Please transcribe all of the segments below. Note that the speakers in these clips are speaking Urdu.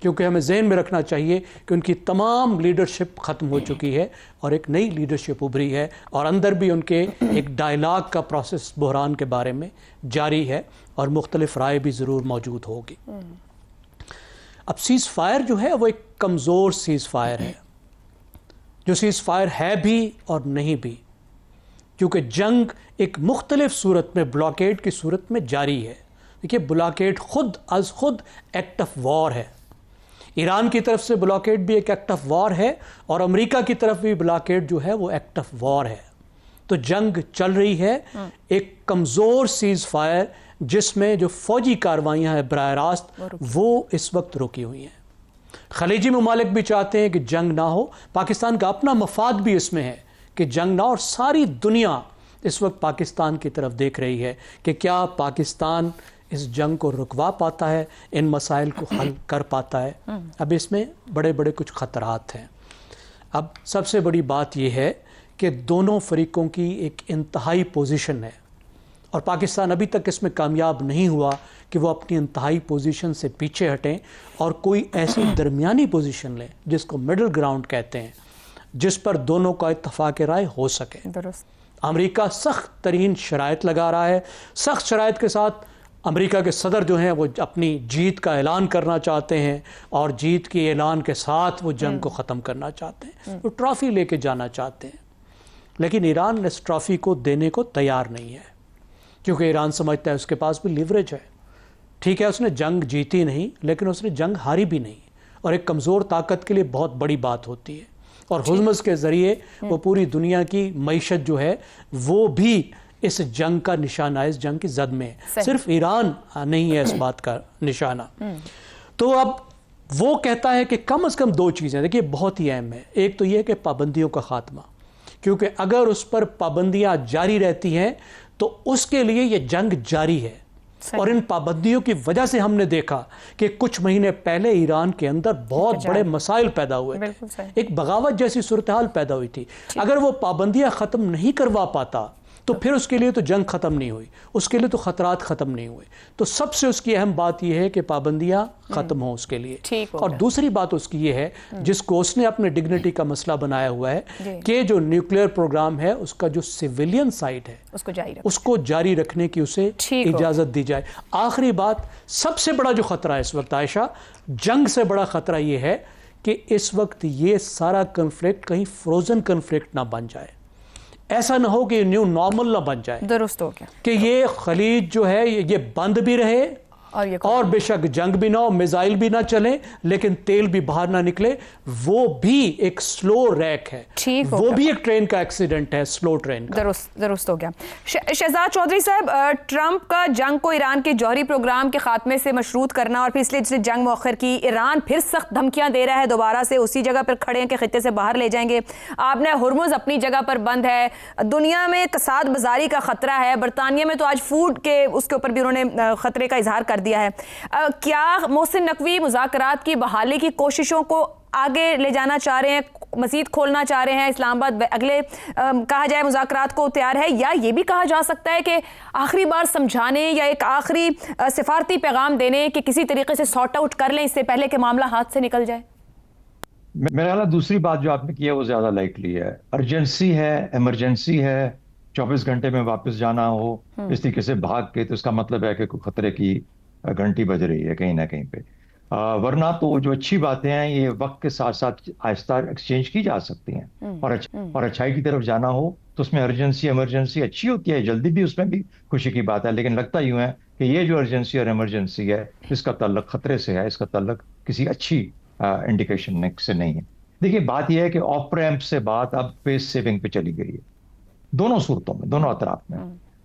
کیونکہ ہمیں ذہن میں رکھنا چاہیے کہ ان کی تمام لیڈرشپ ختم ہو چکی ہے اور ایک نئی لیڈرشپ ابھری ہے، اور اندر بھی ان کے ایک ڈائلاگ کا پروسیس بحران کے بارے میں جاری ہے اور مختلف رائے بھی ضرور موجود ہوگی۔ اب سیز فائر جو ہے وہ ایک کمزور سیز فائر ہے، جو سیز فائر ہے بھی اور نہیں بھی، کیونکہ جنگ ایک مختلف صورت میں بلاکیڈ کی صورت میں جاری ہے۔ دیکھیے بلاکیڈ خود از خود ایکٹ آف وار ہے، ایران کی طرف سے بلاکیڈ بھی ایک ایکٹ آف وار ہے اور امریکہ کی طرف بھی بلاکیڈ جو ہے وہ ایکٹ آف وار ہے۔ تو جنگ چل رہی ہے، ایک کمزور سیز فائر جس میں جو فوجی کاروائیاں ہیں براہ راست وہ اس وقت رکی ہوئی ہیں۔ خلیجی ممالک بھی چاہتے ہیں کہ جنگ نہ ہو، پاکستان کا اپنا مفاد بھی اس میں ہے کہ جنگ نہ ہو، اور ساری دنیا اس وقت پاکستان کی طرف دیکھ رہی ہے کہ کیا پاکستان اس جنگ کو رکوا پاتا ہے، ان مسائل کو حل کر پاتا ہے۔ اب اس میں بڑے بڑے کچھ خطرات ہیں۔ اب سب سے بڑی بات یہ ہے کہ دونوں فریقوں کی ایک انتہائی پوزیشن ہے، اور پاکستان ابھی تک اس میں کامیاب نہیں ہوا کہ وہ اپنی انتہائی پوزیشن سے پیچھے ہٹیں اور کوئی ایسی درمیانی پوزیشن لیں جس کو مڈل گراؤنڈ کہتے ہیں، جس پر دونوں کا اتفاق رائے ہو سکے۔ درست۔ امریکہ سخت ترین شرائط لگا رہا ہے، سخت شرائط کے ساتھ امریکہ کے صدر جو ہیں وہ اپنی جیت کا اعلان کرنا چاہتے ہیں، اور جیت کے اعلان کے ساتھ وہ جنگ کو ختم کرنا چاہتے ہیں، وہ ٹرافی لے کے جانا چاہتے ہیں۔ لیکن ایران اس ٹرافی کو دینے کو تیار نہیں ہے، کیونکہ ایران سمجھتا ہے اس کے پاس بھی لیوریج ہے۔ ٹھیک ہے اس نے جنگ جیتی نہیں، لیکن اس نے جنگ ہاری بھی نہیں، اور ایک کمزور طاقت کے لیے بہت بڑی بات ہوتی ہے، اور ہرمز کے ذریعے وہ پوری دنیا کی معیشت جو ہے وہ بھی اس جنگ کا نشانہ ہے، اس جنگ کی زد میں ہے، صرف ایران نہیں ہے اس بات کا نشانہ۔ تو اب وہ کہتا ہے کہ کم از کم دو چیزیں دیکھیے بہت ہی اہم ہے۔ ایک تو یہ کہ پابندیوں کا خاتمہ، کیونکہ اگر اس پر پابندیاں جاری رہتی ہیں تو اس کے لیے یہ جنگ جاری ہے، اور ان پابندیوں کی وجہ سے ہم نے دیکھا کہ کچھ مہینے پہلے ایران کے اندر بہت بڑے مسائل پیدا ہوئے تھے، ایک بغاوت جیسی صورتحال پیدا ہوئی تھی۔ اگر وہ پابندیاں ختم نہیں کروا پاتا تو پھر اس کے لیے تو جنگ ختم نہیں ہوئی، اس کے لیے تو خطرات ختم نہیں ہوئے۔ تو سب سے اس کی اہم بات یہ ہے کہ پابندیاں ختم ہوں اس کے لیے، اور دوسری بات اس کی یہ ہے جس کو اس نے اپنے ڈگنیٹی کا مسئلہ بنایا ہوا ہے کہ جو نیوکلیئر پروگرام ہے اس کا جو سیویلین سائٹ ہے اس کو جاری رکھنے کی اسے اجازت دی جائے۔ آخری بات، سب سے بڑا جو خطرہ ہے اس وقت عائشہ، جنگ سے بڑا خطرہ یہ ہے کہ اس وقت یہ سارا کنفلکٹ کہیں فروزن کنفلکٹ نہ بن جائے، ایسا نہ ہو کہ یہ نیو نارمل نہ بن جائے۔ درست ہو گیا کہ یہ خلیج جو ہے یہ بند بھی رہے اور بے شک جنگ بھی نہ ہو، میزائل بھی نہ چلیں، لیکن تیل بھی باہر نہ نکلے۔ وہ بھی ایک سلو ریک ہے، وہ بھی ایک ٹرین کا ایکسیڈنٹ ہے، سلو ٹرین کا۔ درست ہو گیا۔ شہزاد چودھری صاحب، ٹرمپ کا جنگ کو ایران کے جوہری پروگرام کے خاتمے سے مشروط کرنا اور پھر اس لیے جسے جنگ مؤخر کی، ایران پھر سخت دھمکیاں دے رہا ہے، دوبارہ سے اسی جگہ پر کھڑے ہیں کہ خطے سے باہر لے جائیں گے۔ آپ نے ہرمز اپنی جگہ پر بند ہے، دنیا میں کساد بازاری کا خطرہ ہے، برطانیہ میں تو آج فوڈ کے اس کے اوپر بھی انہوں نے خطرے کا اظہار کر دیا ہے۔ کیا محسن نقوی مذاکرات کی بحالی کی کوششوں کو آگے لے جانا چاہ رہے ہیں، مزید کھولنا چاہ رہے ہیں؟ اسلام آباد اگلے کہا جائے مذاکرات کو تیار ہے، یا یہ بھی کہا جا سکتا ہے کہ آخری بار سمجھانے یا ایک آخری سفارتی پیغام دینے کہ کسی طریقے سے سارٹ آؤٹ کر لیں اس سے پہلے کہ معاملہ ہاتھ سے نکل جائے؟ میرا خیال ہے دوسری بات جو آپ نے کی ہے وہ زیادہ لائکلی ہے۔ ارجنسی ہے، ایمرجنسی ہے، 24 گھنٹے میں واپس جانا ہو اس طریقے سے بھاگ کے، تو اس کا مطلب ہے کہ کوئی خطرے کی گھنٹی بج رہی ہے کہیں نہ کہیں پہ۔ ورنہ تو جو اچھی باتیں ہیں یہ وقت کے ساتھ ساتھ آہستہ ایکسچینج کی جا سکتی ہیں، اور اچھائی کی طرف جانا ہو تو اس میں ارجنسی ایمرجنسی اچھی ہوتی ہے، جلدی بھی اس میں بھی خوشی کی بات ہے، لیکن لگتا یوں ہے کہ یہ جو ارجنسی اور ایمرجنسی ہے اس کا تعلق خطرے سے ہے، اس کا تعلق کسی اچھی انڈیکیشن سے نہیں ہے۔ دیکھیے بات یہ ہے کہ آف ریمپ سے بات اب پیس سیونگ پہ چلی گئی ہے، دونوں صورتوں میں، دونوں اطراف میں۔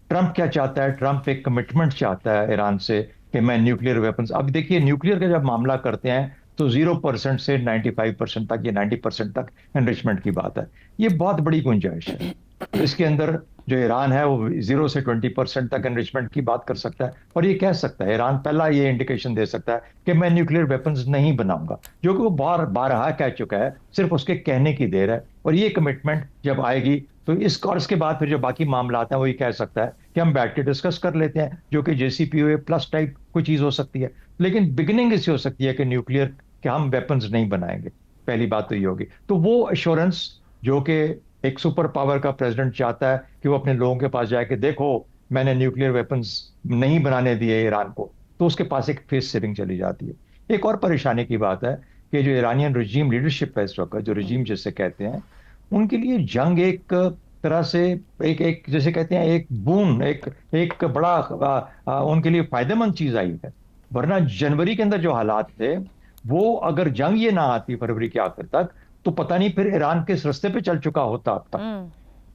ٹرمپ کیا چاہتا ہے؟ ٹرمپ ایک کمٹمنٹ چاہتا ہے ایران سے کہ میں نیوکلیئر ویپنز، اب دیکھیے نیوکلیئر کا جب معاملہ کرتے ہیں تو 0% سے 95% تک یا 90% تک انریچمنٹ کی بات ہے، یہ بہت بڑی گنجائش ہے۔ اس کے اندر جو ایران ہے وہ 0 سے 20% تک انریچمنٹ کی بات کر سکتا ہے، اور یہ کہہ سکتا ہے، ایران پہلا یہ انڈیکیشن دے سکتا ہے کہ میں نیوکلیئر ویپنز نہیں بناؤں گا، جو کہ وہ بارہا کہہ چکا ہے، صرف اس کے کہنے کی دیر ہے۔ اور یہ کمٹمنٹ جب آئے گی تو اس کے بعد پھر جو باقی معاملات ہیں وہ یہ کہہ سکتا ہے کہ ہم بیٹھ کے ڈسکس کر لیتے ہیں، جو کہ JCPOA پلس ٹائپ کوئی چیز ہو سکتی ہے، لیکن بگننگ اس سے ہو سکتی ہے کہ نیوکلیئر کہ ہم ویپنز نہیں بنائیں گے. پہلی بات تو یہ ہوگی. تو وہ ایشورنس جو کہ ایک سپر پاور کا پریزیڈنٹ چاہتا ہے کہ وہ اپنے لوگوں کے پاس جائے کہ دیکھو میں نے نیوکلیئر ویپنز نہیں بنانے دیے ایران کو, تو اس کے پاس ایک فیس سیونگ چلی جاتی ہے. ایک اور پریشانی کی بات ہے کہ جو ایرانین رجیم لیڈرشپ ہے اس وقت, جو رجیم جسے کہتے ہیں, ان کے لیے جنگ ایک طرح سے ایک جیسے کہتے ہیں ایک بون, ایک بڑا ان کے لیے فائدہ مند چیز آئی ہے. ورنہ جنوری کے اندر جو حالات تھے وہ اگر جنگ یہ نہ آتی فروری کے آخر تک تو پتہ نہیں پھر ایران کس رستے پہ چل چکا ہوتا اب تک.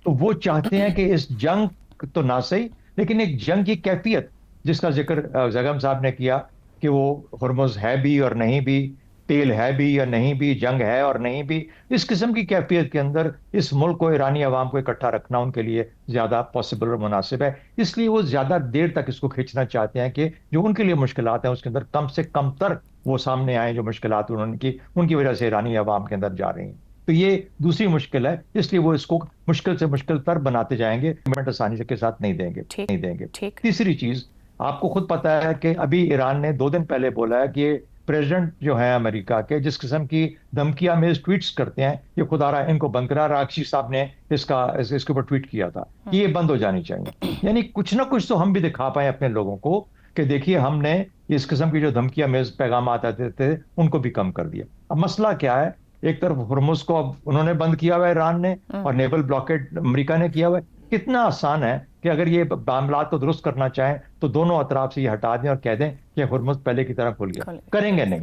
تو وہ چاہتے ہیں کہ اس جنگ تو نہ صحیح لیکن ایک جنگ کی کیفیت جس کا ذکر زغم صاحب نے کیا کہ وہ ہرمز ہے بھی اور نہیں بھی, تیل ہے بھی یا نہیں بھی, جنگ ہے اور نہیں بھی, اس قسم کی کیفیت کے اندر اس ملک کو, ایرانی عوام کو اکٹھا رکھنا ان کے لیے زیادہ پاسبل اور مناسب ہے. اس لیے وہ زیادہ دیر تک اس کو کھینچنا چاہتے ہیں کہ جو ان کے لیے مشکلات ہیں اس کے اندر کم سے کم تر وہ سامنے آئیں جو مشکلات انہوں کی ان کی وجہ سے ایرانی عوام کے اندر جا رہی ہیں. تو یہ دوسری مشکل ہے, اس لیے وہ اس کو مشکل سے مشکل تر بناتے جائیں گے, گورنمنٹ آسانی سے کے ساتھ نہیں دیں گے. تیسری چیز آپ کو خود پتا ہے کہ ابھی ایران نے 2 دن پہلے بولا ہے کہ پریزیڈنٹ جو ہیں امریکہ کے جس قسم کی دھمکیاں میں ٹویٹس کرتے ہیں یہ خدا رہا ان کو بند کرا. راکشی صاحب نے اس کے اوپر ٹویٹ کیا تھا کہ یہ بند ہو جانی چاہیے. یعنی کچھ نہ کچھ تو ہم بھی دکھا پائیں اپنے لوگوں کو کہ دیکھیے ہم نے اس قسم کی جو دھمکیاں میز پیغامات آتے تھے ان کو بھی کم کر دیا. اب مسئلہ کیا ہے, ایک طرف ہرمز کو اب انہوں نے بند کیا ہوا ہے ایران نے اور نیول بلاکیڈ امریکہ نے کیا ہوا ہے. کتنا آسان ہے کہ اگر یہ معاملات کو درست کرنا چاہیں تو دونوں اطراف سے یہ ہٹا دیں اور کہہ دیں کہ ہرمز پہلے کی طرح کھل گیا. کریں گے نہیں,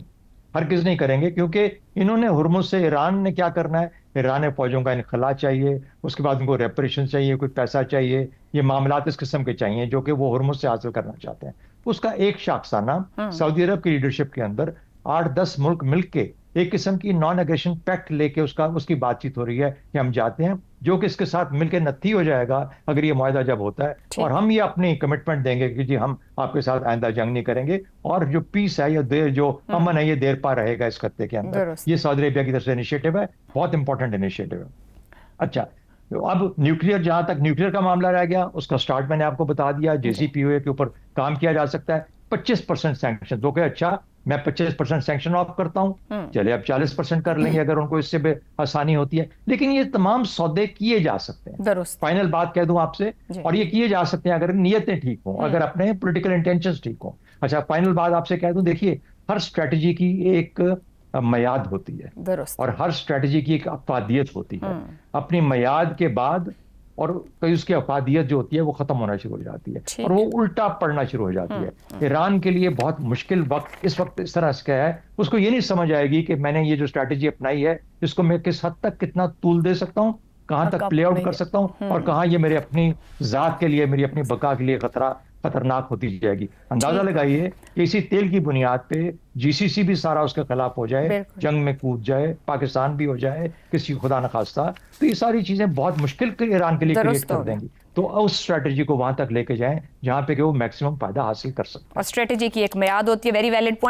ہرگز نہیں کریں گے, کیونکہ انہوں نے ہرمز سے ایران نے کیا کرنا ہے, ایران فوجوں کا انخلا چاہیے, اس کے بعد ان کو ریپریشن چاہیے, کوئی پیسہ چاہیے, یہ معاملات اس قسم کے چاہیے جو کہ وہ ہرمز سے حاصل کرنا چاہتے ہیں. اس کا ایک شاخسانہ سعودی عرب کی لیڈرشپ کے اندر 8-10 ملک مل کے ایک قسم کی نان اگریشن پیکٹ لے کے اس کی بات چیت ہو رہی ہے کہ ہم جاتے ہیں, جو کہ اس کے ساتھ مل کے نتھی ہو جائے گا اگر یہ معاہدہ جب ہوتا ہے, اور ہم یہ اپنی کمٹمنٹ دیں گے کہ جی ہم آپ کے ساتھ آئندہ جنگ نہیں کریں گے, اور جو پیس ہے یا جو امن ہے یہ دیر پا رہے گا اس خطے کے اندر. یہ سعودی عربیہ کی طرف سے انیشیٹو ہے, بہت امپورٹنٹ انیشیٹو ہے. اچھا, اب نیوکلیئر, جہاں تک نیوکلیئر کا معاملہ رہ گیا اس کا سٹارٹ میں نے آپ کو بتا دیا. JCPOA کے اوپر کام کیا جا سکتا ہے. 25% سینکشن, تو کہ اچھا میں 25% سینکشن آف کرتا ہوں, چلے اب 40% کر لیں گے اگر ان کو اس سے بے آسانی ہوتی ہے. لیکن یہ تمام سودے کیے جا سکتے ہیں. فائنل بات کہہ دوں آپ سے, اور یہ کیے جا سکتے ہیں اگر نیتیں ٹھیک ہوں, اگر اپنے پولیٹیکل انٹینشنز ٹھیک ہوں. اچھا, فائنل بات آپ سے کہہ دوں, دیکھیے ہر اسٹریٹجی کی ایک میعاد ہوتی ہے اور ہر اسٹریٹجی کی ایک افادیت ہوتی ہے. اپنی میعاد کے بعد اور کئی اس کی افادیت جو ہوتی ہے وہ ختم ہونا شروع ہو جاتی ہے اور وہ الٹا پڑنا شروع ہو جاتی ہے. ایران کے لیے بہت مشکل وقت اس وقت اس طرح سے ہے, اس کو یہ نہیں سمجھ آئے گی کہ میں نے یہ جو اسٹریٹجی اپنائی ہے اس کو میں کس حد تک کتنا طول دے سکتا ہوں, کہاں تک پلے آؤٹ کر سکتا ہوں, اور کہاں یہ میرے اپنی ذات کے لیے, میری اپنی بقا کے لیے خطرناک ہوتی جائے گی. اندازہ لگائیے کہ اسی تیل کی بنیاد پہ GCC بھی سارا اس کے خلاف ہو جائے, جنگ میں کود جائے, پاکستان بھی ہو جائے کسی خدا نخواستہ, تو یہ ساری چیزیں بہت مشکل ایران کے لیے کریٹ کر دیں گی. تو اس اسٹریٹجی کو وہاں تک لے کے جائیں جہاں پہ کہ وہ میکسیمم فائدہ حاصل کر سکتے ہیں. اور اسٹریٹجی کی ایک میعاد ہوتی ہے. Very valid point.